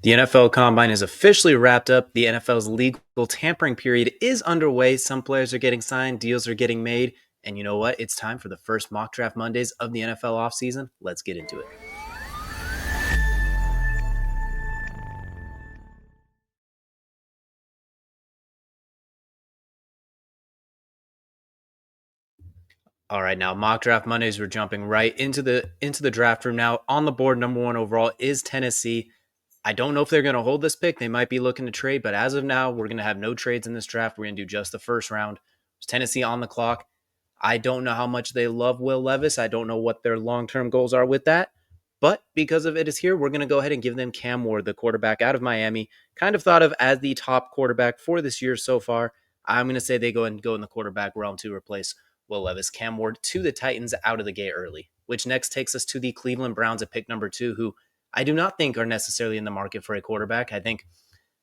The NFL Combine is officially wrapped up. The NFL's legal tampering period is underway. Some players are getting signed, deals are getting made. And you know what? It's time for the first mock draft Mondays of the NFL offseason. Let's get into it. All right, now mock draft Mondays. We're jumping right into the draft room now. On the board, number one overall is Tennessee. I don't know if they're going to hold this pick. They might be looking to trade, but as of now, we're going to have no trades in this draft. We're going to do just the first round. There's Tennessee on the clock. I don't know how much they love Will Levis. I don't know what their long-term goals are with that. But because of it is here, we're going to go ahead and give them Cam Ward, the quarterback out of Miami, kind of thought of as the top quarterback for this year so far. I'm going to say they go and go in the quarterback realm to replace Will Levis. Cam Ward to the Titans out of the gate early, which next takes us to the Cleveland Browns at pick number 2, who I do not think are necessarily in the market for a quarterback. I think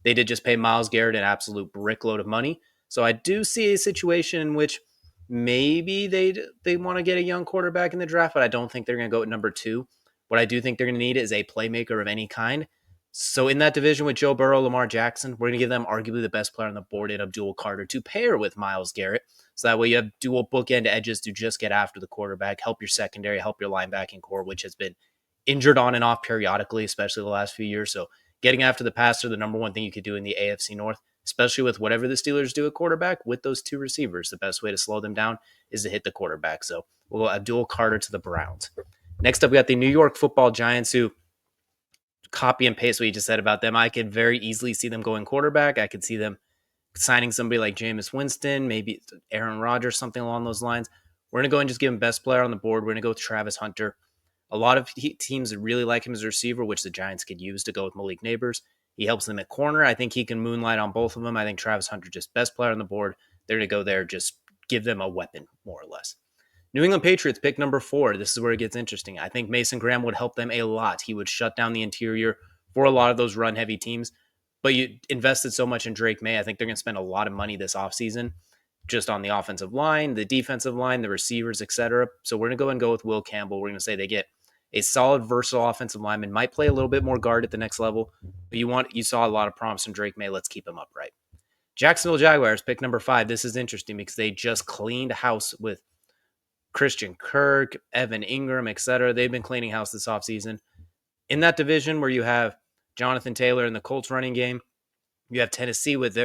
they did just pay Myles Garrett an absolute brickload of money. So I do see a situation in which maybe they want to get a young quarterback in the draft, but I don't think they're going to go at number 2. What I do think they're going to need is a playmaker of any kind. So in that division with Joe Burrow, Lamar Jackson, we're going to give them arguably the best player on the board in Abdul Carter to pair with Myles Garrett. So that way you have dual bookend edges to just get after the quarterback, help your secondary, help your linebacking core, which has been injured on and off periodically, especially the last few years. So getting after the passer, the number one thing you could do in the AFC North, especially with whatever the Steelers do at quarterback with those two receivers. The best way to slow them down is to hit the quarterback. So we'll go Abdul Carter to the Browns. Next up, we got the New York Football Giants, who copy and paste what you just said about them. I could very easily see them going quarterback. I could see them signing somebody like Jameis Winston, maybe Aaron Rodgers, something along those lines. We're going to go and just give him best player on the board. We're going to go with Travis Hunter. A lot of teams really like him as a receiver, which the Giants could use to go with Malik Neighbors. He helps them at corner. I think he can moonlight on both of them. I think Travis Hunter, just best player on the board. They're going to go there, just give them a weapon, more or less. New England Patriots, pick number 4. This is where it gets interesting. I think Mason Graham would help them a lot. He would shut down the interior for a lot of those run-heavy teams. But you invested so much in Drake May. I think they're going to spend a lot of money this offseason just on the offensive line, the defensive line, the receivers, etc. So we're going to go and go with Will Campbell. We're going to say they get a solid, versatile offensive lineman. Might play a little bit more guard at the next level. But you saw a lot of promise from Drake May. Let's keep him upright. Jacksonville Jaguars, pick number 5. This is interesting because they just cleaned house with Christian Kirk, Evan Ingram, etc. They've been cleaning house this offseason. In that division where you have Jonathan Taylor in the Colts running game, you have Tennessee with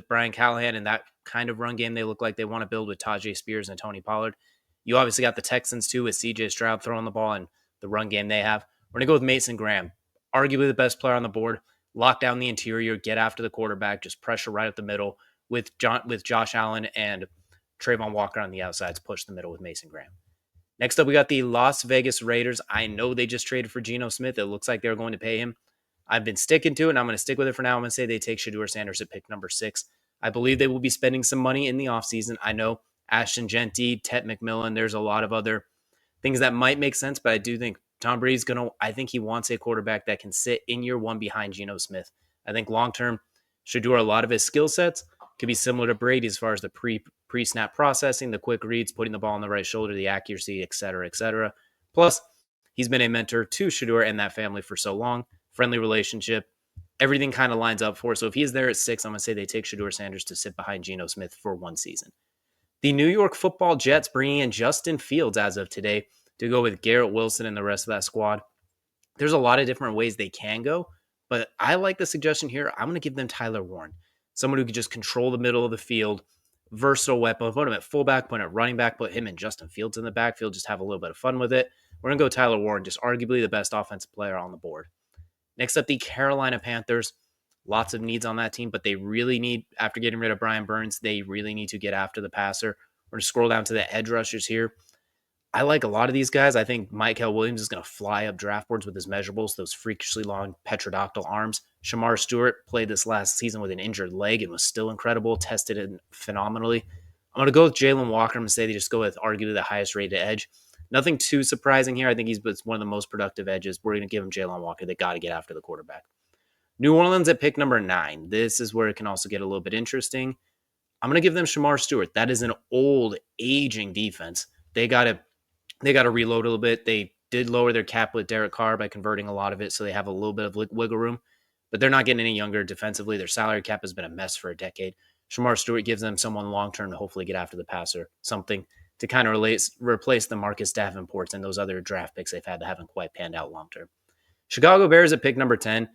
Brian Callahan and that kind of run game they look like they want to build with Tajay Spears and Tony Pollard. You obviously got the Texans too with CJ Stroud throwing the ball and the run game they have. We're going to go with Mason Graham, arguably the best player on the board. Lock down the interior, get after the quarterback, just pressure right up the middle with Josh Allen and Trayvon Walker on the outsides, push the middle with Mason Graham. Next up, we got the Las Vegas Raiders. I know they just traded for Geno Smith. It looks like they're going to pay him. I've been sticking to it, and I'm going to stick with it for now. I'm going to say they take Shedeur Sanders at pick number 6. I believe they will be spending some money in the offseason. I know Ashton Genty, Tet McMillan, there's a lot of other things that might make sense, but I do think Tom Brady's I think he wants a quarterback that can sit in year 1 behind Geno Smith. I think long-term, Shedeur, a lot of his skill sets could be similar to Brady as far as the pre-snap processing, the quick reads, putting the ball on the right shoulder, the accuracy, et cetera, et cetera. Plus, he's been a mentor to Shedeur and that family for so long. Friendly relationship. Everything kind of lines up for it. So if he's there at 6, I'm going to say they take Shedeur Sanders to sit behind Geno Smith for 1 season. The New York Football Jets bringing in Justin Fields as of today to go with Garrett Wilson and the rest of that squad. There's a lot of different ways they can go, but I like the suggestion here. I'm going to give them Tyler Warren, someone who could just control the middle of the field, versatile weapon. Put him at fullback, put him at running back, put him and Justin Fields in the backfield, just have a little bit of fun with it. We're going to go Tyler Warren, just arguably the best offensive player on the board. Next up, the Carolina Panthers. Lots of needs on that team, but they really need, after getting rid of Brian Burns, they really need to get after the passer. We're going to scroll down to the edge rushers here. I like a lot of these guys. I think Michael Williams is going to fly up draft boards with his measurables, those freakishly long petrodactyl arms. Shamar Stewart played this last season with an injured leg and was still incredible, tested it phenomenally. I'm going to go with Jalen Walker. I'm going to say they just go with arguably the highest rated edge. Nothing too surprising here. I think he's one of the most productive edges. We're going to give him Jalen Walker. They got to get after the quarterback. New Orleans at pick number 9. This is where it can also get a little bit interesting. I'm going to give them Shamar Stewart. That is an old, aging defense. They got to reload a little bit. They did lower their cap with Derek Carr by converting a lot of it, so they have a little bit of wiggle room. but they're not getting any younger defensively. Their salary cap has been a mess for a decade. Shamar Stewart gives them someone long-term to hopefully get after the passer, something to kind of replace the Marcus Davenports and those other draft picks they've had that haven't quite panned out long-term. Chicago Bears at pick number 10.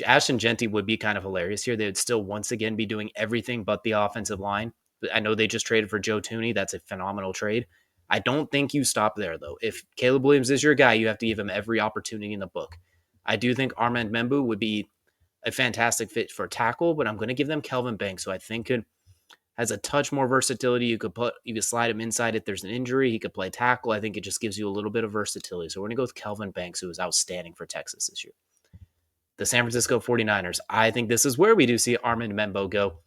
Ashton Jeanty would be kind of hilarious here. They would still once again be doing everything but the offensive line. I know they just traded for Joe Thuney. That's a phenomenal trade. I don't think you stop there, though. If Caleb Williams is your guy, you have to give him every opportunity in the book. I do think Armand Membu would be a fantastic fit for tackle, but I'm going to give them Kelvin Banks, who I think has a touch more versatility. You could slide him inside if there's an injury. He could play tackle. I think it just gives you a little bit of versatility. So we're going to go with Kelvin Banks, who is outstanding for Texas this year. The San Francisco 49ers. I think this is where we do see Armand Membo go.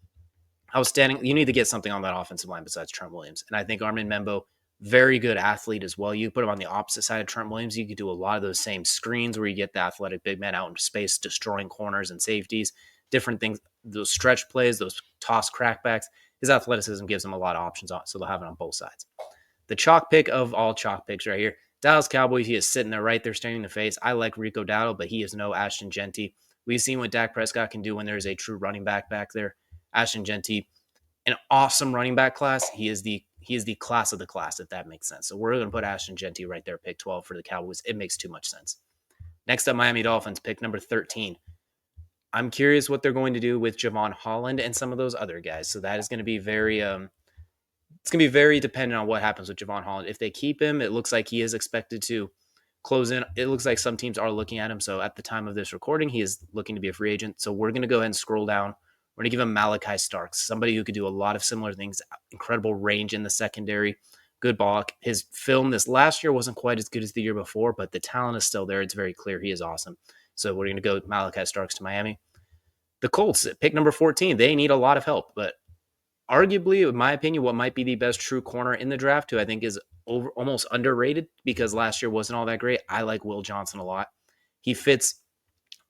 Outstanding. You need to get something on that offensive line besides Trent Williams. And I think Armand Membo, very good athlete as well. You put him on the opposite side of Trent Williams, you could do a lot of those same screens where you get the athletic big man out in space, destroying corners and safeties, different things, those stretch plays, those toss crackbacks. His athleticism gives him a lot of options on, so they'll have it on both sides. The chalk pick of all chalk picks right here. Dallas Cowboys, he is sitting there right there staring in the face. I like Rico Dowdle, but he is no Ashton Jeanty. We've seen what Dak Prescott can do when there's a true running back there. Ashton Jeanty, an awesome running back class. He is the class of the class, if that makes sense. So we're going to put Ashton Jeanty right there, pick 12 for the Cowboys. It makes too much sense. Next up, Miami Dolphins, pick number 13. I'm curious what they're going to do with Javon Holland and some of those other guys. So that is going to be very it's going to be very dependent on what happens with Javon Holland. If they keep him, it looks like he is expected to close in. It looks like some teams are looking at him. So at the time of this recording, he is looking to be a free agent. So we're going to go ahead and scroll down. We're going to give him Malachi Starks, somebody who could do a lot of similar things, incredible range in the secondary, good ball. His film this last year wasn't quite as good as the year before, but the talent is still there. It's very clear he is awesome. So we're going to go with Malachi Starks to Miami. The Colts, pick number 14, they need a lot of help, but arguably, in my opinion, what might be the best true corner in the draft, who I think is almost underrated because last year wasn't all that great. I like Will Johnson a lot. He fits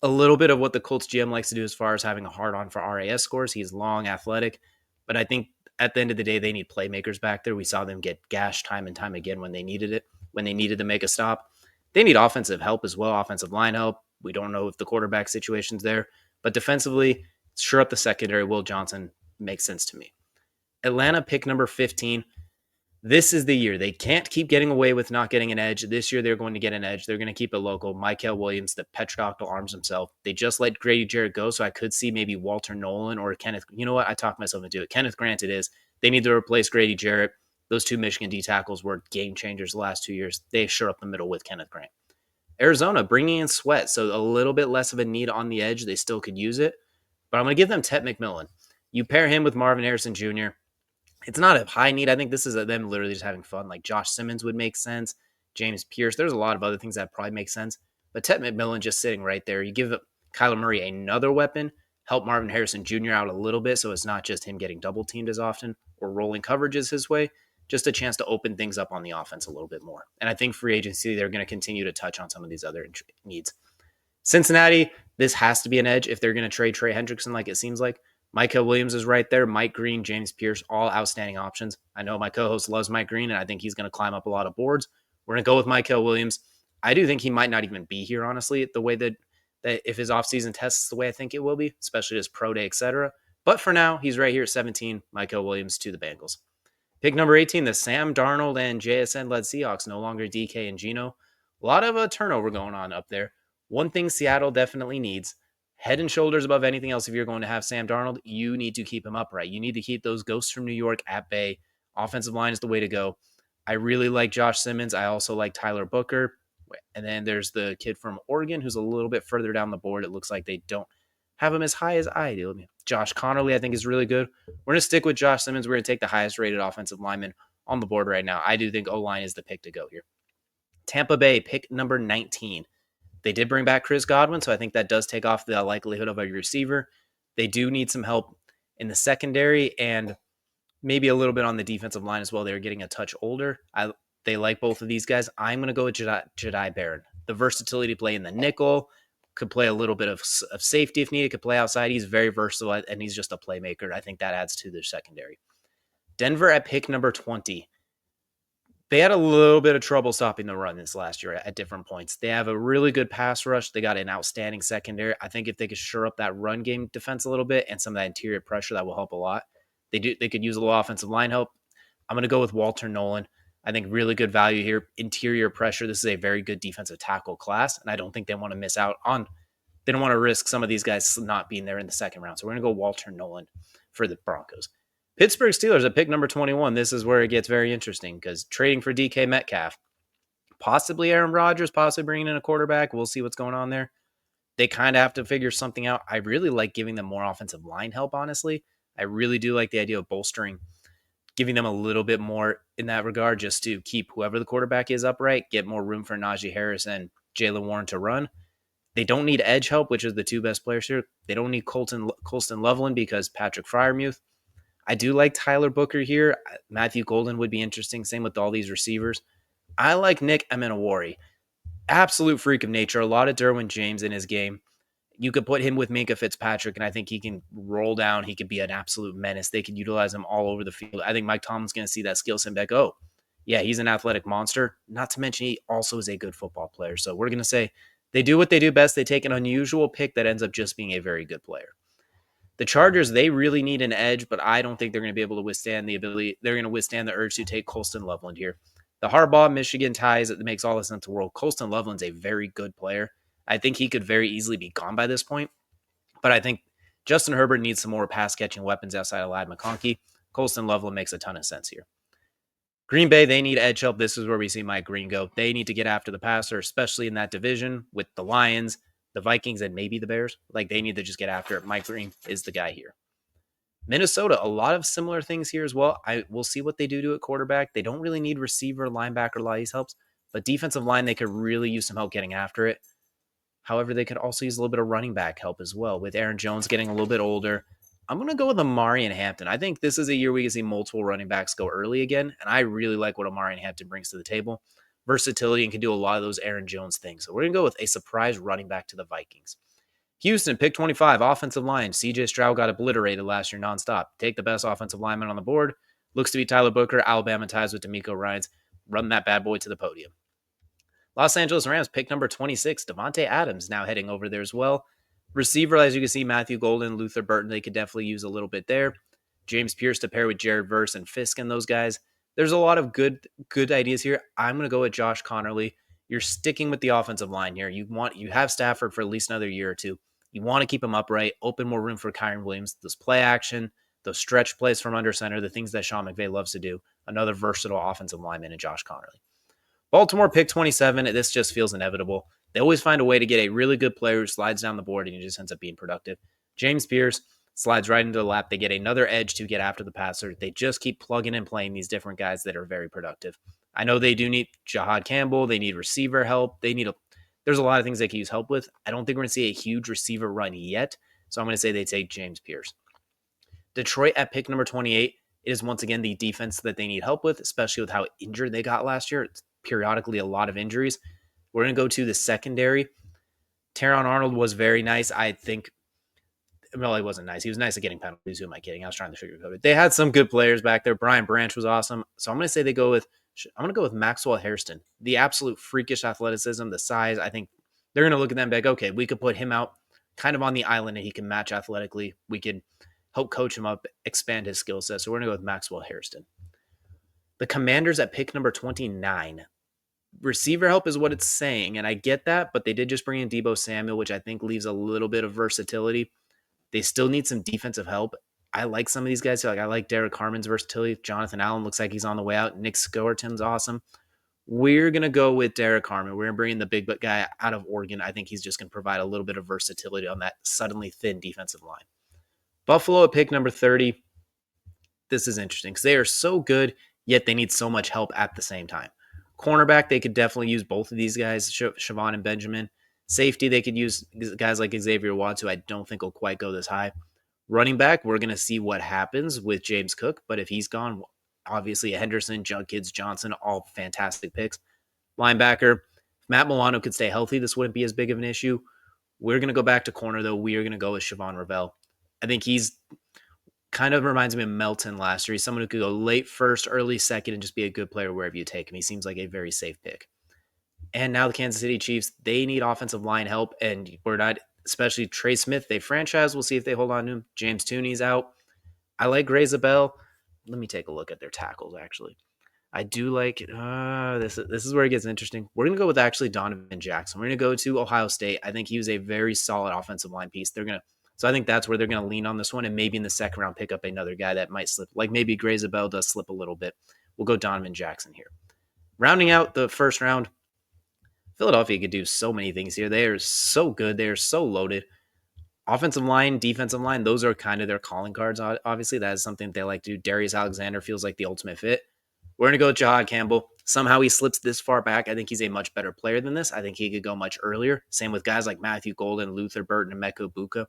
a little bit of what the Colts GM likes to do as far as having a hard-on for RAS scores. He's long, athletic, but I think at the end of the day, they need playmakers back there. We saw them get gashed time and time again when they needed it, when they needed to make a stop. They need offensive help as well, offensive line help. We don't know if the quarterback situation's there, but defensively, sure up the secondary, Will Johnson makes sense to me. Atlanta, pick number 15. This is the year. They can't keep getting away with not getting an edge. This year, they're going to get an edge. They're going to keep it local. Mykel Williams, the Petroctal arms himself. They just let Grady Jarrett go, so I could see maybe Walter Nolan or Kenneth. You know what? I talked myself into it. Kenneth Grant it is. They need to replace Grady Jarrett. Those two Michigan D tackles were game changers the last 2 years. They sure up the middle with Kenneth Grant. Arizona, bringing in Sweat, so a little bit less of a need on the edge. They still could use it, but I'm going to give them Tet McMillan. You pair him with Marvin Harrison Jr., it's not a high need. I think this is them literally just having fun. Like Josh Simmons would make sense. James Pierce. There's a lot of other things that probably make sense. But Tet McMillan just sitting right there. You give Kyler Murray another weapon, help Marvin Harrison Jr. out a little bit so it's not just him getting double teamed as often or rolling coverages his way. Just a chance to open things up on the offense a little bit more. And I think free agency, they're going to continue to touch on some of these other needs. Cincinnati, this has to be an edge if they're going to trade Trey Hendrickson like it seems like. Mykel Williams is right there. Mike Green, James Pierce, all outstanding options. I know my co-host loves Mike Green, and I think he's going to climb up a lot of boards. We're going to go with Mykel Williams. I do think he might not even be here, honestly, the way that if his offseason tests the way I think it will be, especially his pro day, etc. But for now, he's right here at 17, Mykel Williams to the Bengals. Pick number 18, the Sam Darnold and JSN-led Seahawks, no longer DK and Geno. A lot of turnover going on up there. One thing Seattle definitely needs, head and shoulders above anything else, if you're going to have Sam Darnold, you need to keep him upright. You need to keep those ghosts from New York at bay. Offensive line is the way to go. I really like Josh Simmons. I also like Tyler Booker. And then there's the kid from Oregon who's a little bit further down the board. It looks like they don't have him as high as I do. Josh Connerly, I think, is really good. We're going to stick with Josh Simmons. We're going to take the highest rated offensive lineman on the board right now. I do think O-line is the pick to go here. Tampa Bay, pick number 19. They did bring back Chris Godwin, so I think that does take off the likelihood of a receiver. They do need some help in the secondary and maybe a little bit on the defensive line as well. They're getting a touch older. They like both of these guys. I'm going to go with Jedi Barron. The versatility to play in the nickel, could play a little bit of safety if needed, could play outside. He's very versatile, and he's just a playmaker. I think that adds to their secondary. Denver at pick number 20. They had a little bit of trouble stopping the run this last year at different points. They have a really good pass rush. They got an outstanding secondary. I think if they could shore up that run game defense a little bit and some of that interior pressure, that will help a lot. They could use a little offensive line help. I'm going to go with Walter Nolan. I think really good value here. Interior pressure. This is a very good defensive tackle class, and I don't think they want to miss out on. They don't want to risk some of these guys not being there in the second round. So we're going to go Walter Nolan for the Broncos. Pittsburgh Steelers at pick number 21. This is where it gets very interesting because trading for DK Metcalf, possibly Aaron Rodgers, possibly bringing in a quarterback. We'll see what's going on there. They kind of have to figure something out. I really like giving them more offensive line help, honestly. I really do like the idea of bolstering, giving them a little bit more in that regard just to keep whoever the quarterback is upright, get more room for Najee Harris and Jaylen Warren to run. They don't need edge help, which is the two best players here. They don't need Colston Loveland because Patrick Freiermuth. I do like Tyler Booker here. Matthew Golden would be interesting. Same with all these receivers. I like Nick Emenawari. Absolute freak of nature. A lot of Derwin James in his game. You could put him with Minkah Fitzpatrick, and I think he can roll down. He could be an absolute menace. They could utilize him all over the field. I think Mike Tomlin's going to see that skill set and be like, oh, yeah, he's an athletic monster. Not to mention he also is a good football player. So we're going to say they do what they do best. They take an unusual pick that ends up just being a very good player. The Chargers, they really need an edge, but I don't think they're going to be able to withstand the ability. They're going to withstand the urge to take Colston Loveland here. The Harbaugh, Michigan ties, it makes all the sense in the world. Colston Loveland's a very good player. I think he could very easily be gone by this point, but I think Justin Herbert needs some more pass-catching weapons outside of Ladd McConkey. Colston Loveland makes a ton of sense here. Green Bay, they need edge help. This is where we see Mike Green go. They need to get after the passer, especially in that division with the Lions, the Vikings, and maybe the Bears. Like, they need to just get after it. Mike Green is the guy here. Minnesota, a lot of similar things here as well. We'll see what they do to at quarterback. They don't really need receiver, linebacker, a lot of these helps, but defensive line, they could really use some help getting after it. However, they could also use a little bit of running back help as well with Aaron Jones getting a little bit older. I'm going to go with Amari and Hampton. I think this is a year we can see multiple running backs go early again, and I really like what Amari and Hampton brings to the table. Versatility and can do a lot of those Aaron Jones things. So we're going to go with a surprise running back to the Vikings. Houston, pick 25, offensive line. CJ Stroud got obliterated last year nonstop. Take the best offensive lineman on the board. Looks to be Tyler Booker. Alabama ties with D'Amico Ryans. Run that bad boy to the podium. Los Angeles Rams, pick number 26. Devontae Adams now heading over there as well. Receiver, as you can see, Matthew Golden, Luther Burton, they could definitely use a little bit there. James Pierce to pair with Jared Verse and Fisk and those guys. There's a lot of good ideas here. I'm going to go with Josh Connerly. You're sticking with the offensive line here. You have Stafford for at least another year or two. You want to keep him upright, open more room for Kyren Williams, those play action, those stretch plays from under center, the things that Sean McVay loves to do. Another versatile offensive lineman in Josh Connerly. Baltimore, pick 27. This just feels inevitable. They always find a way to get a really good player who slides down the board and he just ends up being productive. James Pierce slides right into the lap. They get another edge to get after the passer. They just keep plugging and playing these different guys that are very productive. I know they do need Jahad Campbell. They need receiver help. There's a lot of things they can use help with. I don't think we're going to see a huge receiver run yet, so I'm going to say they take James Pierce. Detroit at pick number 28. It is once again the defense that they need help with, especially with how injured they got last year. It's periodically a lot of injuries. We're going to go to the secondary. Teron Arnold was very nice. I think, well, he wasn't nice. He was nice at getting penalties. Who am I kidding? I was trying to sugarcoat it. They had some good players back there. Brian Branch was awesome. So I'm going to say I'm going to go with Maxwell Hairston. The absolute freakish athleticism, the size. I think they're going to look at them and be like, okay, we could put him out kind of on the island and he can match athletically. We could help coach him up, expand his skill set. So we're going to go with Maxwell Hairston. The Commanders at pick number 29. Receiver help is what it's saying, and I get that, but they did just bring in Deebo Samuel, which I think leaves a little bit of versatility. They still need some defensive help. I like some of these guys. I like Derek Harmon's versatility. Jonathan Allen looks like he's on the way out. Nick Skeleton's awesome. We're going to go with Derek Harmon. We're going to bring in the big guy out of Oregon. I think he's just going to provide a little bit of versatility on that suddenly thin defensive line. Buffalo at pick number 30. This is interesting because they are so good, yet they need so much help at the same time. Cornerback, they could definitely use both of these guys, Siobhan and Benjamin. Safety, they could use guys like Xavier Watts, who I don't think will quite go this high. Running back, we're going to see what happens with James Cook, but if he's gone, obviously Henderson, Judkins, Johnson, all fantastic picks. Linebacker, if Matt Milano could stay healthy, this wouldn't be as big of an issue. We're going to go back to corner, though. We are going to go with Siobhan Ravel. I think he's kind of reminds me of Melton last year. He's someone who could go late first, early second, and just be a good player wherever you take him. He seems like a very safe pick. And now the Kansas City Chiefs, they need offensive line help, and we're not, especially Trey Smith, they franchise. We'll see if they hold on to him. James Tooney's out. I like Gray Zabel. Let me take a look at their tackles, actually. I do like this is where it gets interesting. We're going to go with actually Donovan Jackson. We're going to go to Ohio State. I think he was a very solid offensive line piece. So I think that's where they're going to lean on this one, and maybe in the second round pick up another guy that might slip, like maybe Gray Zabel does slip a little bit. We'll go Donovan Jackson here. Rounding out the first round, Philadelphia could do so many things here. They are so good. They are so loaded. Offensive line, defensive line, those are kind of their calling cards. Obviously, that is something they like to do. Darius Alexander feels like the ultimate fit. We're going to go with Jahad Campbell. Somehow he slips this far back. I think he's a much better player than this. I think he could go much earlier. Same with guys like Matthew Golden, Luther Burton, and Emeka Buka.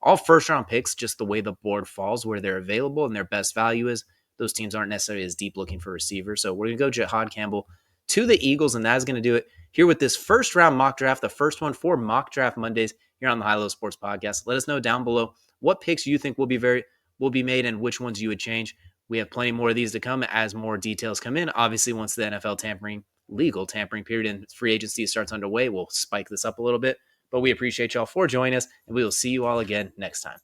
All first-round picks, just the way the board falls, where they're available and their best value is. Those teams aren't necessarily as deep looking for receivers. So we're going to go Jahad Campbell to the Eagles, and that is going to do it here with this first-round mock draft, the first one for Mock Draft Mondays here on the High Low Sports Podcast. Let us know down below what picks you think will be made and which ones you would change. We have plenty more of these to come as more details come in. Obviously, once the NFL legal tampering period and free agency starts underway, we'll spike this up a little bit. But we appreciate y'all for joining us, and we will see you all again next time.